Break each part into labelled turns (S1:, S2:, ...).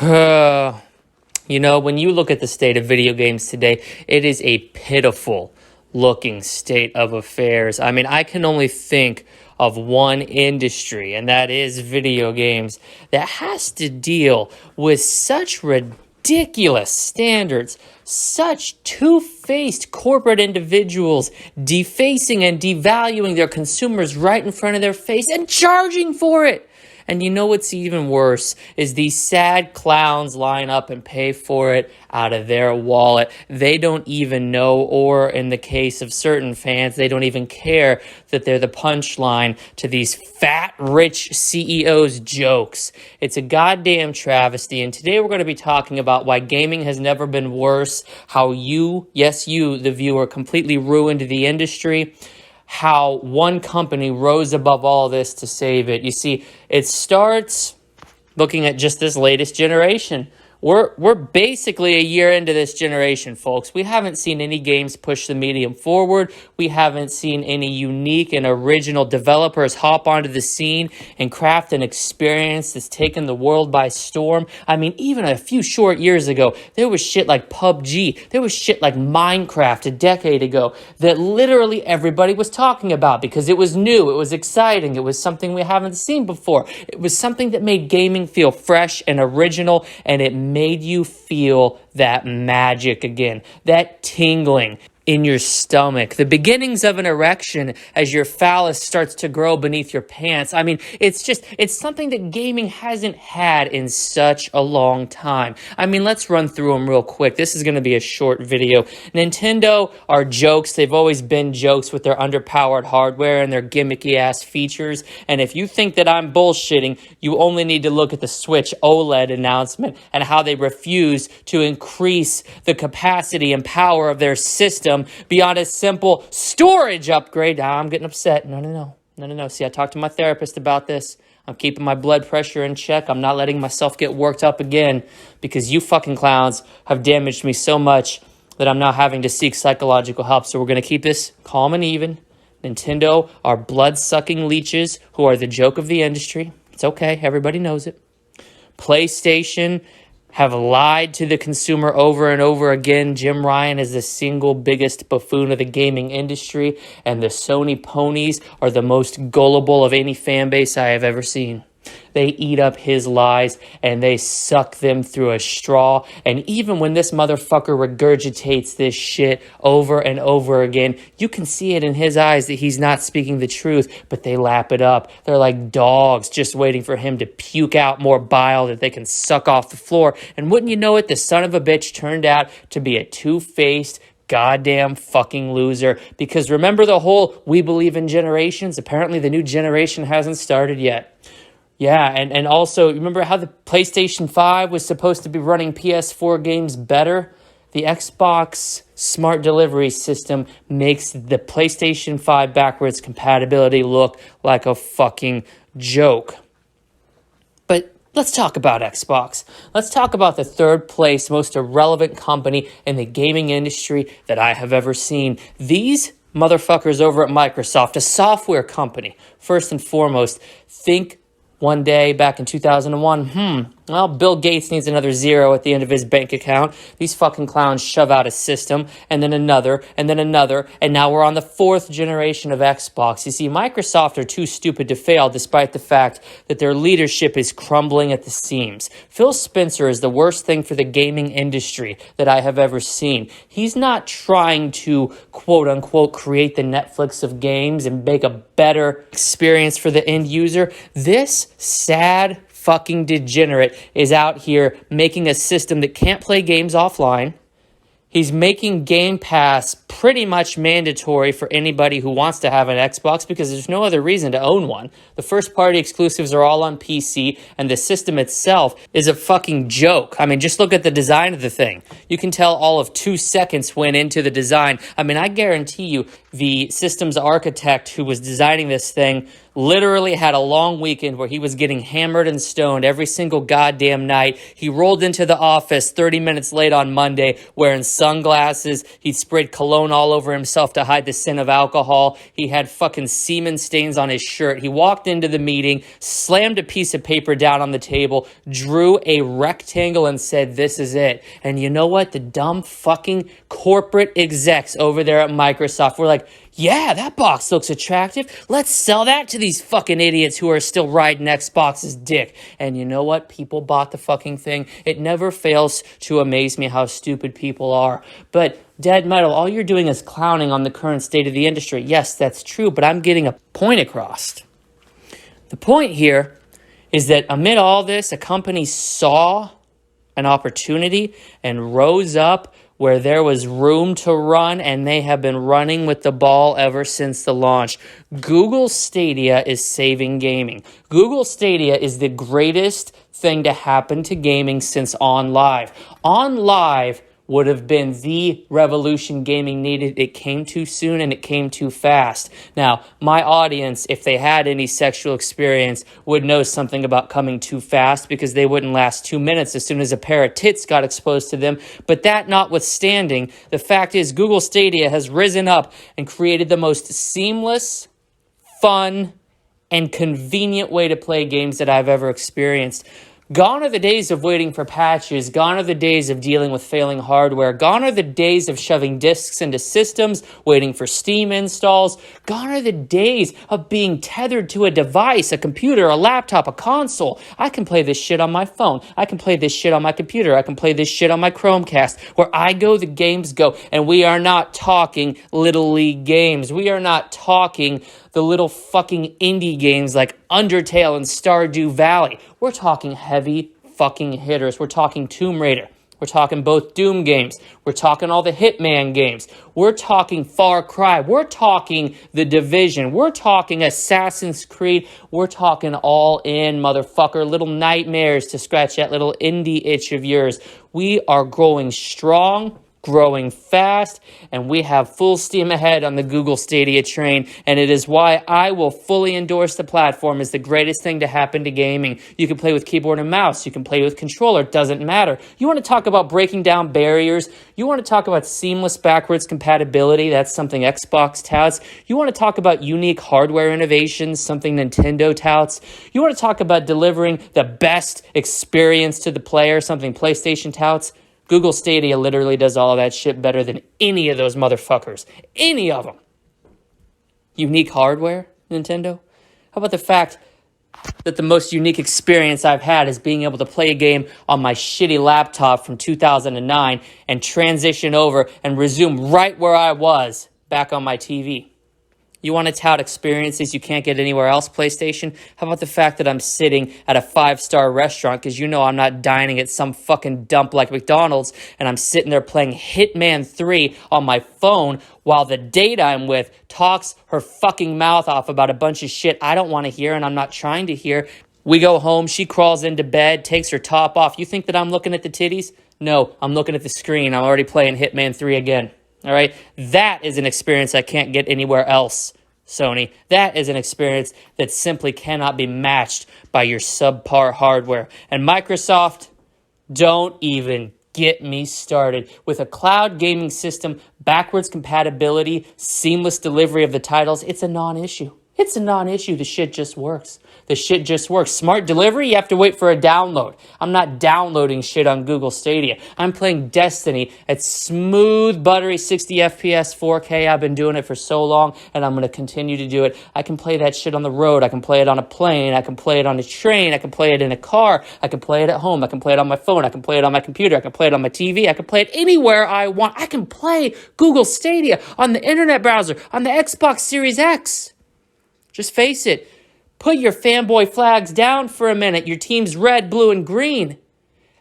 S1: You know, when you look at the state of video games today, it is a pitiful looking state of affairs. I mean, I can only think of one industry, and that is video games, that has to deal with such ridiculous standards, such two-faced corporate individuals defacing and devaluing their consumers right in front of their face and charging for it. And you know what's even worse is these sad clowns line up and pay for it out of their wallet. They don't even know, or in the case of certain fans, they don't even care that they're the punchline to these fat, rich CEOs' jokes. It's a goddamn travesty, and today we're going to be talking about why gaming has never been worse, how you, yes you, the viewer, completely ruined the industry, how one company rose above all this to save it. You see, it starts looking at just this latest generation. We're basically a year into this generation, folks. We haven't seen any games push the medium forward. We haven't seen any unique and original developers hop onto the scene and craft an experience that's taken the world by storm. I mean, even a few short years ago, there was shit like PUBG. There was shit like Minecraft a decade ago that literally everybody was talking about because it was new, it was exciting, it was something we haven't seen before. It was something that made gaming feel fresh and original, and it made you feel that magic again, that tingling in your stomach, the beginnings of an erection as your phallus starts to grow beneath your pants. I mean, it's something that gaming hasn't had in such a long time. I mean, let's run through them real quick. This is going to be a short video. Nintendo are jokes. They've always been jokes with their underpowered hardware and their gimmicky ass features. And if you think that I'm bullshitting, you only need to look at the Switch OLED announcement and how they refuse to increase the capacity and power of their system beyond a simple storage upgrade. Now I'm getting upset. No. See, I talked to my therapist about this. I'm keeping my blood pressure in check. I'm not letting myself get worked up again because you fucking clowns have damaged me so much that I'm now having to seek psychological help. So we're going to keep this calm and even. Nintendo are blood-sucking leeches who are the joke of the industry. It's okay. Everybody knows it. PlayStation have lied to the consumer over and over again. Jim Ryan is the single biggest buffoon of the gaming industry, and the Sony ponies are the most gullible of any fan base I have ever seen. They eat up his lies and they suck them through a straw. And even when this motherfucker regurgitates this shit over and over again, you can see it in his eyes that he's not speaking the truth, but they lap it up. They're like dogs just waiting for him to puke out more bile that they can suck off the floor. And wouldn't you know it, the son of a bitch turned out to be a two-faced goddamn fucking loser. Because remember the whole we believe in generations? Apparently the new generation hasn't started yet. Yeah, and also, remember how the PlayStation 5 was supposed to be running PS4 games better? The Xbox Smart Delivery System makes the PlayStation 5 backwards compatibility look like a fucking joke. But let's talk about Xbox. Let's talk about the third place most irrelevant company in the gaming industry that I have ever seen. These motherfuckers over at Microsoft, a software company, first and foremost, think one day back in 2001, well, Bill Gates needs another zero at the end of his bank account. These fucking clowns shove out a system, and then another, and then another, and now we're on the fourth generation of Xbox. You see, Microsoft are too stupid to fail, despite the fact that their leadership is crumbling at the seams. Phil Spencer is the worst thing for the gaming industry that I have ever seen. He's not trying to, quote-unquote, create the Netflix of games and make a better experience for the end user. This sad fucking degenerate is out here making a system that can't play games offline. He's making Game Pass pretty much mandatory for anybody who wants to have an Xbox because there's no other reason to own one. The first-party exclusives are all on PC, and the system itself is a fucking joke. I mean, just look at the design of the thing. You can tell all of 2 seconds went into the design. I mean, I guarantee you the system's architect who was designing this thing literally had a long weekend where he was getting hammered and stoned every single goddamn night. He rolled into the office 30 minutes late on Monday wearing sunglasses. He sprayed cologne all over himself to hide the scent of alcohol. He had fucking semen stains on his shirt. He walked into the meeting, slammed a piece of paper down on the table, drew a rectangle and said, "This is it." And you know what? The dumb fucking corporate execs over there at Microsoft were like, "Yeah, that box looks attractive. Let's sell that to these fucking idiots who are still riding Xbox's dick." And you know what? People bought the fucking thing. It never fails to amaze me how stupid people are. But Dead Metal, all you're doing is clowning on the current state of the industry. Yes, that's true, but I'm getting a point across. The point here is that amid all this, a company saw an opportunity and rose up where there was room to run, and they have been running with the ball ever since the launch. Google Stadia is saving gaming. Google Stadia is the greatest thing to happen to gaming since OnLive. OnLive would have been the revolution gaming needed. It came too soon and it came too fast. Now, my audience, if they had any sexual experience, would know something about coming too fast because they wouldn't last 2 minutes as soon as a pair of tits got exposed to them. But that notwithstanding, the fact is Google Stadia has risen up and created the most seamless, fun, and convenient way to play games that I've ever experienced. Gone are the days of waiting for patches. Gone are the days of dealing with failing hardware. Gone are the days of shoving disks into systems, waiting for Steam installs. Gone are the days of being tethered to a device, a computer, a laptop, a console. I can play this shit on my phone. I can play this shit on my computer. I can play this shit on my Chromecast. Where I go, the games go. And we are not talking Little League games. We are not talking the little fucking indie games like Undertale and Stardew Valley. We're talking heavy fucking hitters. We're talking Tomb Raider. We're talking both Doom games. We're talking all the Hitman games. We're talking Far Cry. We're talking The Division. We're talking Assassin's Creed. We're talking all in, motherfucker. Little nightmares to scratch that little indie itch of yours. We are growing strong, growing fast, and we have full steam ahead on the Google Stadia train, and it is why I will fully endorse the platform as the greatest thing to happen to gaming. You can play with keyboard and mouse, you can play with controller, it doesn't matter. You want to talk about breaking down barriers, you want to talk about seamless backwards compatibility, that's something Xbox touts. You want to talk about unique hardware innovations, something Nintendo touts. You want to talk about delivering the best experience to the player, something PlayStation touts. Google Stadia literally does all of that shit better than any of those motherfuckers. Any of them. Unique hardware, Nintendo? How about the fact that the most unique experience I've had is being able to play a game on my shitty laptop from 2009 and transition over and resume right where I was back on my TV? You want to tout experiences you can't get anywhere else, PlayStation? How about the fact that I'm sitting at a 5-star restaurant because you know I'm not dining at some fucking dump like McDonald's, and I'm sitting there playing Hitman 3 on my phone while the date I'm with talks her fucking mouth off about a bunch of shit I don't want to hear and I'm not trying to hear. We go home, she crawls into bed, takes her top off. You think that I'm looking at the titties? No, I'm looking at the screen. I'm already playing Hitman 3 again. All right, that is an experience I can't get anywhere else, Sony. That is an experience that simply cannot be matched by your subpar hardware. And Microsoft, don't even get me started. With a cloud gaming system, backwards compatibility, seamless delivery of the titles, it's a non-issue. It's a non-issue. The shit just works. The shit just works. Smart delivery, you have to wait for a download. I'm not downloading shit on Google Stadia. I'm playing Destiny at smooth, buttery 60 FPS 4K. I've been doing it for so long, and I'm going to continue to do it. I can play that shit on the road. I can play it on a plane. I can play it on a train. I can play it in a car. I can play it at home. I can play it on my phone. I can play it on my computer. I can play it on my TV. I can play it anywhere I want. I can play Google Stadia on the internet browser, on the Xbox Series X. Just face it. Put your fanboy flags down for a minute. Your team's red, blue, and green.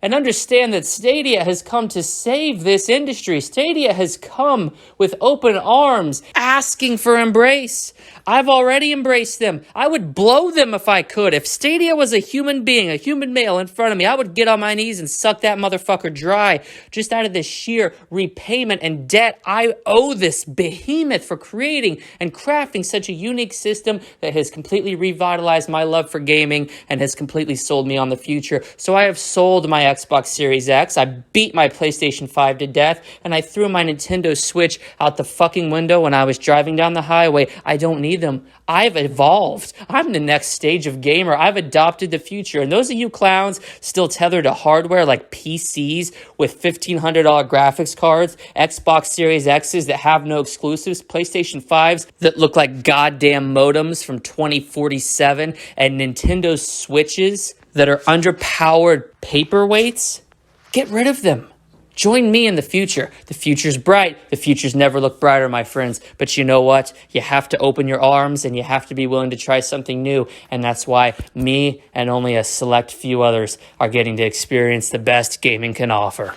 S1: and understand that Stadia has come to save this industry. Stadia has come with open arms, asking for embrace. I've already embraced them. I would blow them if I could. If Stadia was a human being, a human male in front of me, I would get on my knees and suck that motherfucker dry just out of the sheer repayment and debt I owe this behemoth for creating and crafting such a unique system that has completely revitalized my love for gaming and has completely sold me on the future. So I have sold my Xbox Series X, I beat my PlayStation 5 to death, and I threw my Nintendo Switch out the fucking window when I was driving down the highway. I don't need them. I've evolved. I'm the next stage of gamer. I've adopted the future. And those of you clowns still tethered to hardware like PCs with $1,500 graphics cards, Xbox Series X's that have no exclusives, PlayStation 5s that look like goddamn modems from 2047, and Nintendo Switches that are underpowered paperweights, get rid of them. Join me in the future. The future's bright. The future's never looked brighter, my friends. But you know what? You have to open your arms and you have to be willing to try something new. And that's why me and only a select few others are getting to experience the best gaming can offer.